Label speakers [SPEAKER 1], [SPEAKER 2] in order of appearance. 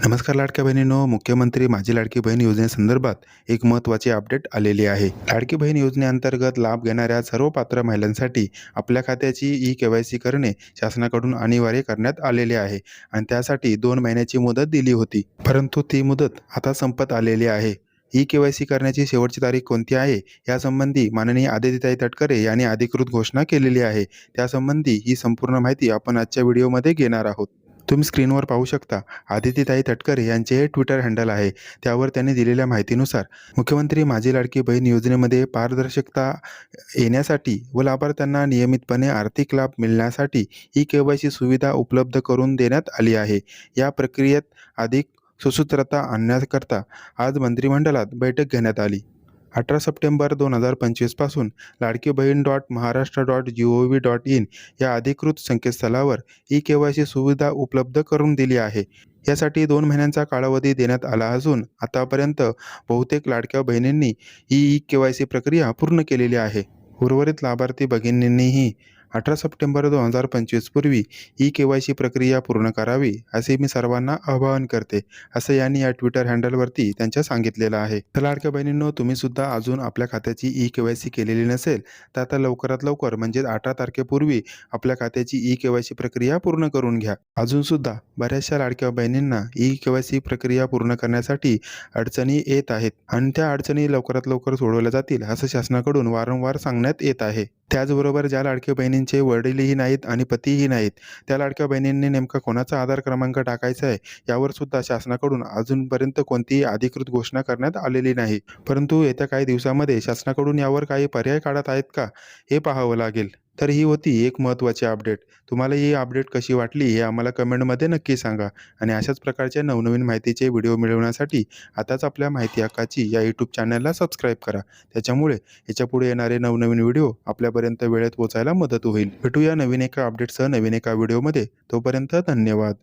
[SPEAKER 1] नमस्कार लाडक्या बहिणींनो, मुख्यमंत्री माझी लाडकी बहीण योजनेसंदर्भात एक महत्त्वाची अपडेट आलेली आहे. लाडकी बहीण योजनेअंतर्गत लाभ घेणाऱ्या सर्व पात्र महिलांसाठी आपल्या खात्याची ई-के-वाय-सी करणे शासनाकडून अनिवार्य करण्यात आलेले आहे आणि त्यासाठी 2 महिन्याची मुदत दिली होती. परंतु ती मुदत आता संपत आलेली आहे. ई-के-वाय-सी करण्याची शेवटची तारीख कोणती आहे, यासंबंधी माननीय आदितीताई तटकरे यांनी अधिकृत घोषणा केलेली आहे. त्यासंबंधी ही संपूर्ण माहिती आपण आजच्या व्हिडिओमध्ये घेणार आहोत. तुम्ही स्क्रीनवर पाहू शकता, आदितीताई तटकरे यांचे हे ट्विटर हँडल आहे. त्यावर त्यांनी दिलेल्या माहितीनुसार मुख्यमंत्री माझी लाडकी बहीण योजनेमध्ये पारदर्शकता येण्यासाठी व लाभार्थ्यांना नियमितपणे आर्थिक लाभ मिळण्यासाठी ई-के-वाय-सी सुविधा उपलब्ध करून देण्यात आली आहे. या प्रक्रियेत अधिक सुसूत्रता आणण्याकरता आज मंत्रिमंडळात बैठक घेण्यात आली. 18 सप्टेंबर 2025 पासून लाडकी बहीण .महाराष्ट्र.gov.in या अधिकृत संकेतस्थळावर ई-के-वाय-सी सुविधा उपलब्ध करून दिली आहे. यासाठी 2 महिन्यांचा कालावधी देण्यात आला असून आतापर्यंत बहुतेक लाडक्या बहिणींनी ही ई-के-वाय-सी प्रक्रिया पूर्ण केलेली आहे. उर्वरित लाभार्थी भगिनींनीही 18 सप्टेंबर 2025 पूर्वी ई-के-वाय-सी प्रक्रिया पूर्ण करावी, असे मी सर्वांना आवाहन करते, असं यांनी या ट्विटर हँडलवरती त्यांच्या सांगितलेलं आहे. तर लाडक्या बहिणींनो, तुम्ही सुद्धा अजून आपल्या खात्याची ई-के-वाय-सी केलेली नसेल, तर आता लवकरात लवकर म्हणजे 18 तारखेपूर्वी आपल्या खात्याची ई-के-वाय-सी प्रक्रिया पूर्ण करून घ्या. अजून सुद्धा बऱ्याचशा लाडक्या बहिणींना ई-के-वाय-सी प्रक्रिया पूर्ण करण्यासाठी अडचणी येत आहेत आणि त्या अडचणी लवकरात लवकर सोडवल्या जातील, असं शासनाकडून वारंवार सांगण्यात येत आहे. त्याचबरोबर ज्या लाडक्या बहिणींचे वडीलही नाहीत आणि पतीही नाहीत, त्या लाडक्या बहिणींनी नेमका कोणाचा आधार क्रमांक टाकायचा आहे, यावर सुद्धा शासनाकडून अजूनपर्यंत कोणतीही अधिकृत घोषणा करण्यात आलेली नाही. परंतु येत्या काही दिवसामध्ये शासनाकडून यावर काही पर्याय काढत आहेत का, हे पाहावं लागेल. तर ही होती एक महत्त्वाची अपडेट. तुम्हाला ही अपडेट कशी वाटली, हे आम्हाला कमेंटमध्ये नक्की सांगा आणि अशाच प्रकारच्या नवनवीन माहितीचे व्हिडिओ मिळवण्यासाठी आताच आपल्या माहिती हक्काची या यूट्यूब चॅनलला सबस्क्राईब करा. त्याच्यामुळे याच्यापुढे येणारे नवनवीन व्हिडिओ आपल्यापर्यंत वेळेत पोहोचायला मदत होईल. भेटूया नवीन एका अपडेटसह नवीन एका व्हिडिओमध्ये. तोपर्यंत धन्यवाद.